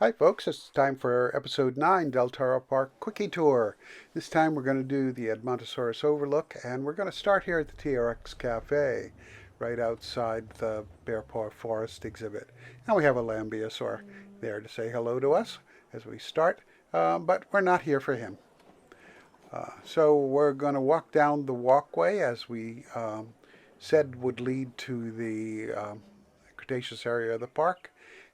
Hi folks, it's time for episode 9, Deltara Park Quickie Tour. This time we're going to do the Edmontosaurus Overlook, and we're going to start here at the TRX Cafe, right outside the Bear Paw Forest exhibit. And we have a Lambeosaur there to say hello to us as we start, but we're not here for him. So we're going to walk down the walkway as we said would lead to the Cretaceous area of the park.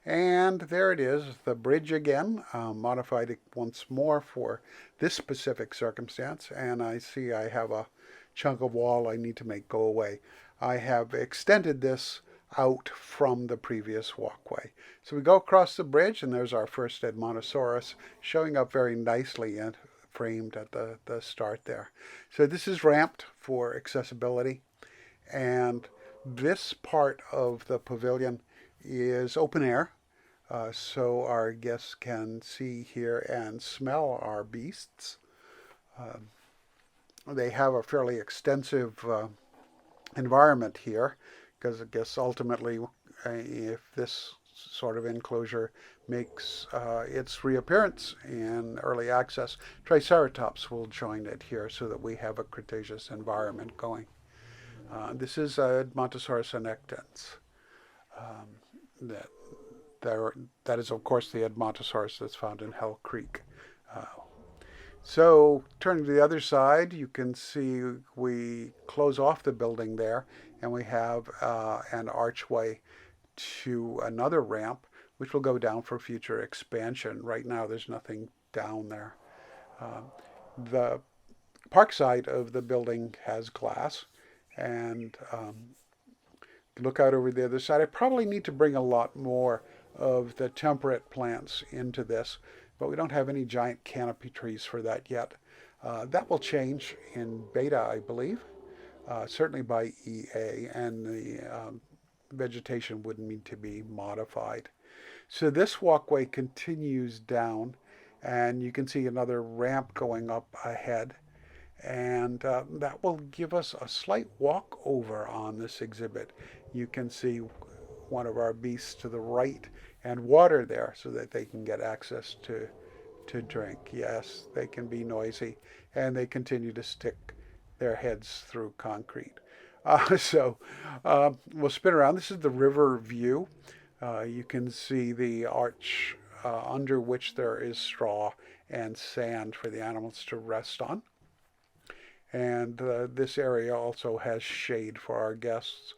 And there it is, the bridge again, modified it once more for this specific circumstance. And I see I have a chunk of wall I need to make go away. I have extended this out from the previous walkway. So we go across the bridge, and there's our first Edmontosaurus showing up very nicely and framed at the start there. So this is ramped for accessibility, and this part of the pavilion is open air, so our guests can see, hear, and smell our beasts. They have a fairly extensive environment here, because I guess ultimately, if this sort of enclosure makes its reappearance in early access, Triceratops will join it here so that we have a Cretaceous environment going. This is Edmontosaurus annectens. That that is, of course, the Edmontosaurus that's found in Hell Creek. Uh, so turning to the other side, you can see we close off the building there, and we have an archway to another ramp, which will go down for future expansion. Right now, there's nothing down there. The park side of the building has glass, and look out over the other side. I probably need to bring a lot more of the temperate plants into this, but we don't have any giant canopy trees for that yet. That will change in beta, I believe, certainly by EA, and the vegetation would need to be modified. So this walkway continues down, and you can see another ramp going up ahead, and that will give us a slight walkover on this exhibit. You can see one of our beasts to the right, and water there so that they can get access to drink. Yes, they can be noisy, and they continue to stick their heads through concrete. We'll spin around. This is the river view. You can see the arch under which there is straw and sand for the animals to rest on. And this area also has shade for our guests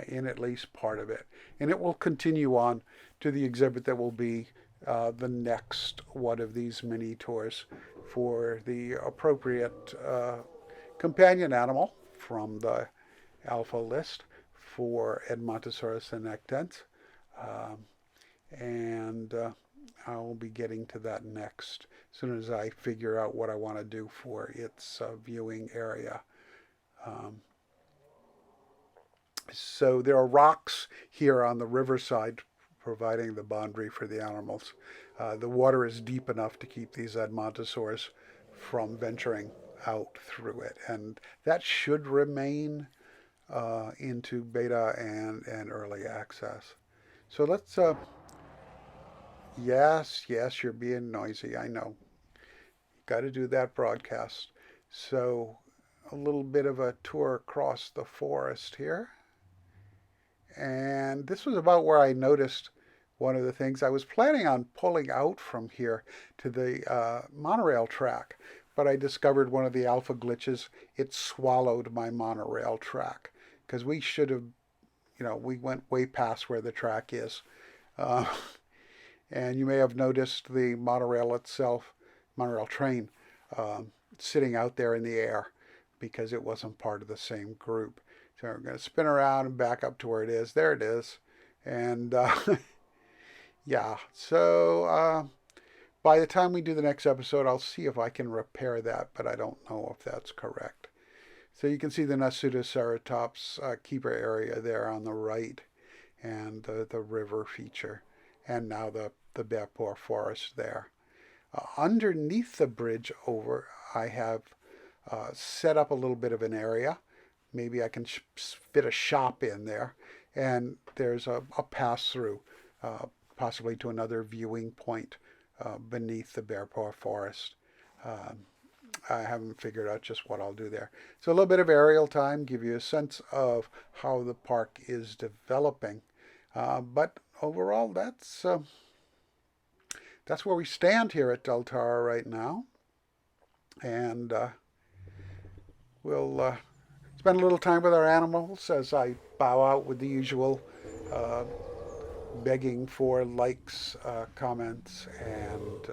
in at least part of it. And it will continue on to the exhibit that will be the next one of these mini tours for the appropriate companion animal from the alpha list for Edmontosaurus annectens. And I'll be getting to that next as soon as I figure out what I want to do for its viewing area. So there are rocks here on the riverside providing the boundary for the animals. The water is deep enough to keep these Edmontosaurs from venturing out through it, and that should remain into beta and early access. So let's yes, you're being noisy, I know. Got to do that broadcast. So a little bit of a tour across the forest here. And this was about where I noticed one of the things. I was planning on pulling out from here to the monorail track, but I discovered one of the alpha glitches. It swallowed my monorail track, because we should have, we went way past where the track is. Uh, and you may have noticed the monorail itself, monorail train, sitting out there in the air because it wasn't part of the same group. So we're going to spin around and back up to where it is. There it is. And yeah, so by the time we do the next episode, I'll see if I can repair that, but I don't know if that's correct. So you can see the Nasutoceratops keeper area there on the right, and the river feature, and now the Bear Paw Forest there. Underneath the bridge over, I have set up a little bit of an area. Maybe I can fit a shop in there, and there's a pass-through possibly to another viewing point beneath the bear paw forest. Um, I haven't figured out just what I'll do there. So a little bit of aerial time, give you a sense of how the park is developing. But overall, that's where we stand here at Deltara right now. And we'll spend a little time with our animals as I bow out with the usual begging for likes, comments, and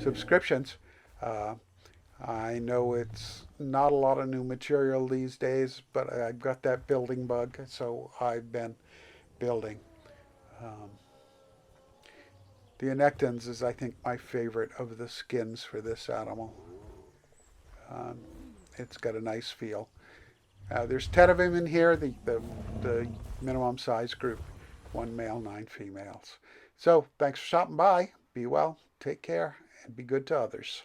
subscriptions. Uh, I know it's not a lot of new material these days, but I've got that building bug, so I've been building. Um, the Anectons is, I think, my favorite of the skins for this animal. Um, it's got a nice feel. There's 10 of them in here, the minimum size group. 1 male, 9 females. So thanks for stopping by. Be well, take care, and be good to others.